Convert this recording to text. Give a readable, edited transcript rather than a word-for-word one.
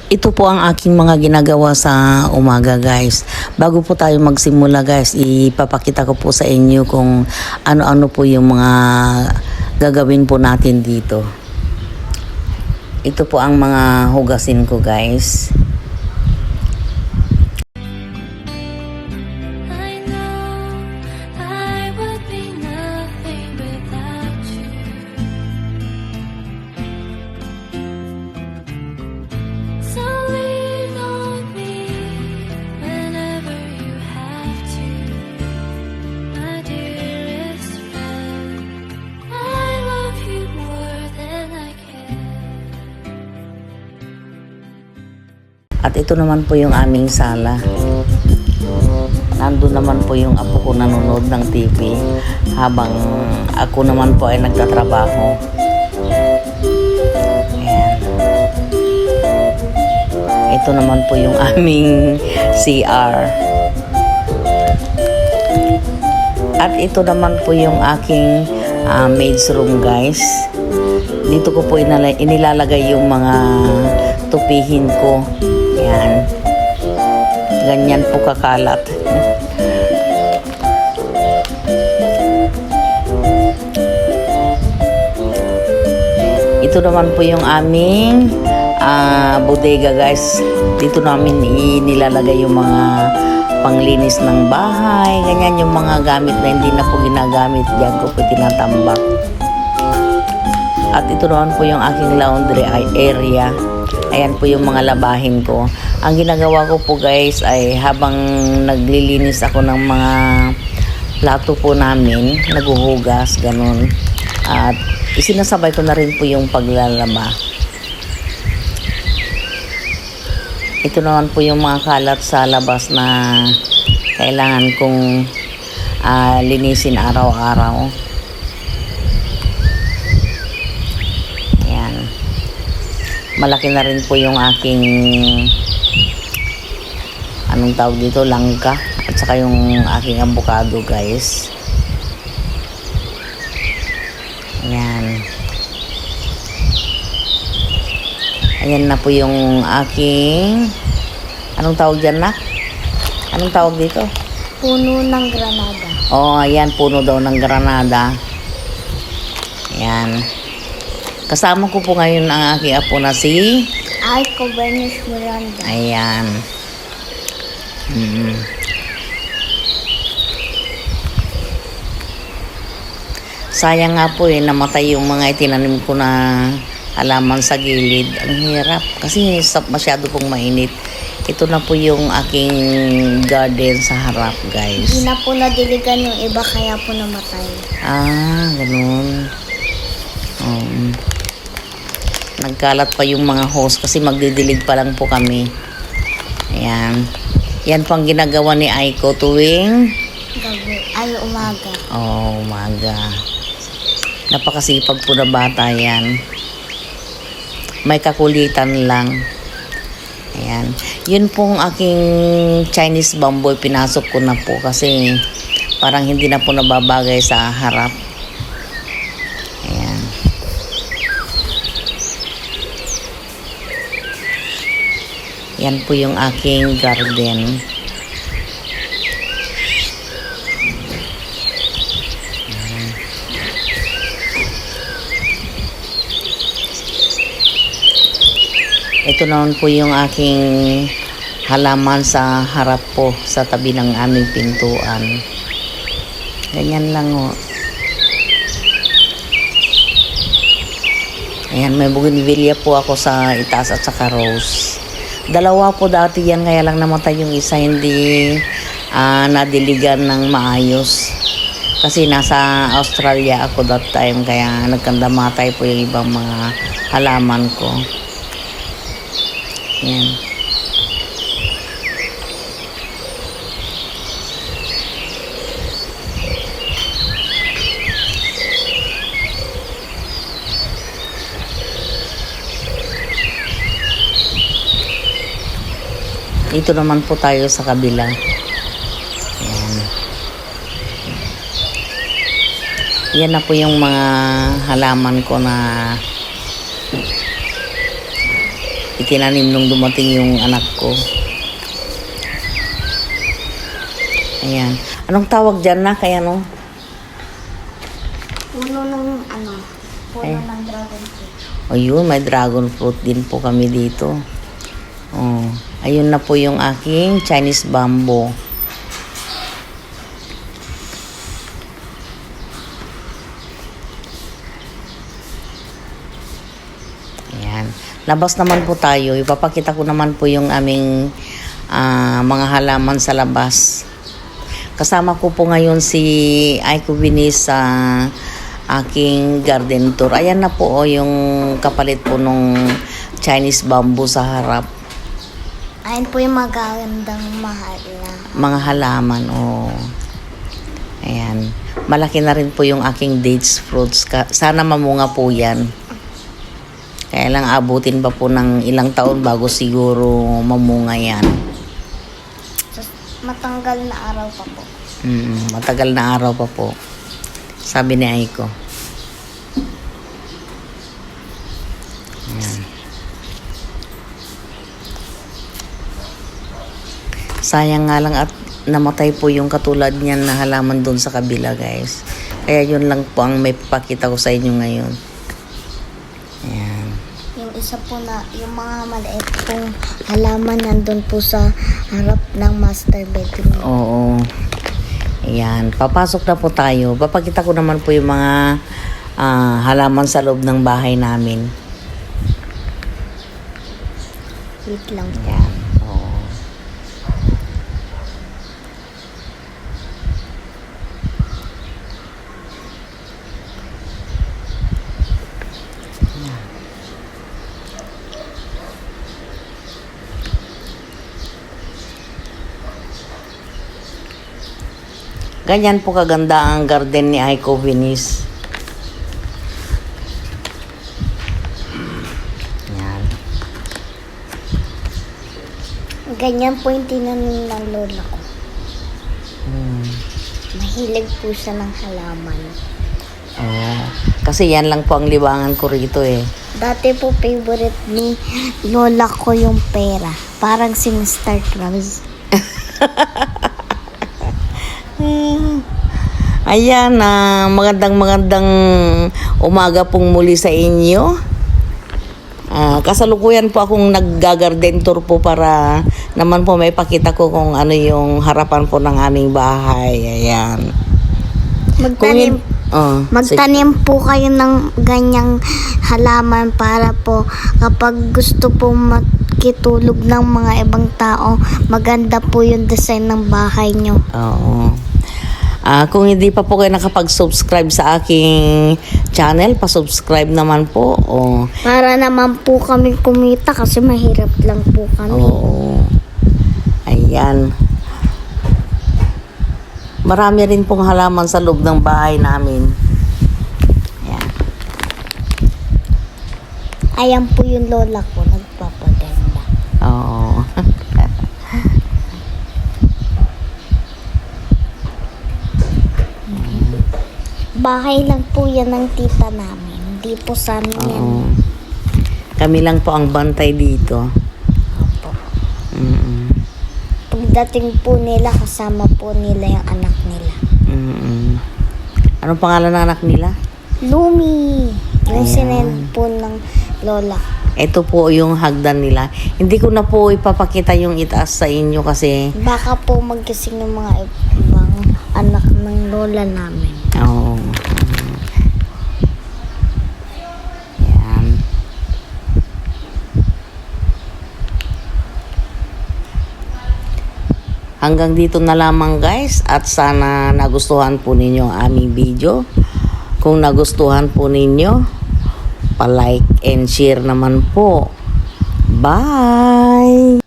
Ito po ang aking mga ginagawa sa umaga guys. Bago po tayo magsimula guys, ipapakita ko po sa inyo kung ano-ano po yung mga gagawin po natin dito. Ito po ang mga hugasin ko guys. At ito naman po yung aming sala. Nandun naman po yung apo ko nanonood ng TV habang ako naman po ay nagtatrabaho. Ayan. Ito naman po yung aming CR. At ito naman po yung aking maid's room guys. Dito ko po inilalagay yung mga tupihin ko. Yan. Ganyan po kakalat. Ito naman po yung aming bodega guys. Dito namin inilalagay yung mga panglinis ng bahay. Ganyan yung mga gamit na hindi na po ginagamit. Diyan ko po tinatambak. At ito naman po yung aking laundry area. Ayan po yung mga labahin ko. Ang ginagawa ko po guys ay habang naglilinis ako ng mga plato po namin, naguhugas, ganun. At isinasabay ko na rin po yung paglalaba. Ito naman po yung mga kalat sa labas na kailangan kong linisin araw-araw. Malaki na rin po yung aking anong tawag dito, langka at saka yung aking avocado guys. Ayan. Ayan na po yung aking anong tawag dyan na? Anong tawag dito? Puno ng granada. Oh, ayan, puno daw ng granada. Ayan. Kasama ko po ngayon ang aking apo na si Aiko Bernice Miranda. Ayan. Sayang nga po namatay yung mga itinanim ko na halaman sa gilid. Ang hirap kasi masyado pong mainit. Ito na po yung aking garden sa harap guys. Hindi na po nadiligan yung iba kaya po namatay. Ganun. Nagkalat pa yung mga hose kasi magdidilig pa lang po kami. Ayan. Yan pang ginagawa ni Aiko tuwing Gabi. Ay, umaga. umaga. Napakasipag po na bata yan. May kakulitan lang. Ayan. Yun pong aking Chinese bamboo, pinasok ko na po kasi parang hindi na po nababagay sa harap. Ayan. Yan po yung aking garden. Ito naman po yung aking halaman sa harap po, sa tabi ng aming pintuan. Ganyan lang o. Ayan, may bougainvillea po ako sa itaas at saka rose. Dalawa po dati yan, kaya lang namatay yung isa, hindi nadiligan ng maayos. Kasi nasa Australia ako that time, kaya nagkandamatay po yung ibang mga halaman ko. Yan. Dito naman po tayo sa kabila. Ayan. Yan na po yung mga halaman ko na itinanim nung dumating yung anak ko. Ayan. Anong tawag dyan na? Kaya no? Puno ng ng dragon fruit. O yun, may dragon fruit din po kami dito. Oh, ayun na po yung aking Chinese bamboo. Ayan. Labas naman po tayo. Ipapakita ko naman po yung aming mga halaman sa labas. Kasama ko po ngayon si Aiko Vinis sa aking garden tour. Ayan na po yung kapalit po nung Chinese bamboo sa harap. Ayun po yung magagandang mahal na. Mga halaman, oh. Ayan. Malaki na rin po yung aking dates fruits. Sana mamunga po yan. Kaya lang abutin pa po ng ilang taon bago siguro mamunga yan. Matanggal na araw pa po. Matagal na araw pa po. Sabi ni Aiko. Ayan. Sayang nga lang at namatay po yung katulad niyan na halaman doon sa kabila, guys. Kaya yun lang po ang may papakita ko sa inyo ngayon. Ayan. Yung isa po na, yung mga maliit pong halaman nandun po sa harap ng master bedroom. Oo. Ayan. Papasok na po tayo. Papakita ko naman po yung mga halaman sa loob ng bahay namin. Wait lang. Ayan. Oo. Ganyan po kaganda ang garden ni Aiko Vinis. Yan. Ganyan po yung tinanim ng lola ko. Mahilig po siya ng halaman. Oh. Kasi yan lang po ang libangan ko rito eh. Dati po favorite ni lola ko yung pera. Parang si Mr. Krabs. Ayan, magandang umaga pong muli sa inyo. Kasalukuyan po akong naggagarden tour po para naman po may pakita ko kung ano yung harapan po ng aming bahay. Ayan. Magtanim, magtanim po kayo ng ganyang halaman para po kapag gusto po makitulog ng mga ibang tao, maganda po yung design ng bahay nyo. Oo. Kung hindi pa po kayo nakapag-subscribe sa aking channel, pa-subscribe naman po. O, Para naman po kami kumita kasi mahirap lang po kami. oo. Ayan. Marami rin pong halaman sa loob ng bahay namin. Ayan. Ayan po yung lola ko, nagpapaganda. Oo. Bahay lang po yan ng tita namin. Hindi po sa amin yan. Oo. Kami lang po ang bantay dito. Opo. Mm-mm. Pagdating po nila, kasama po nila yung anak nila. Mm-mm. Anong pangalan ng anak nila? Lumi! Yung Ayan. sinend po ng lola. Ito po yung hagdan nila. Hindi ko na po ipapakita yung itaas sa inyo kasi Baka po magkasing ng mga ibang anak ng lola namin. oo. Yan. Hanggang dito na lamang guys at sana nagustuhan po ninyo ang aming video. Kung nagustuhan po ninyo, pa-like and share naman po. Bye!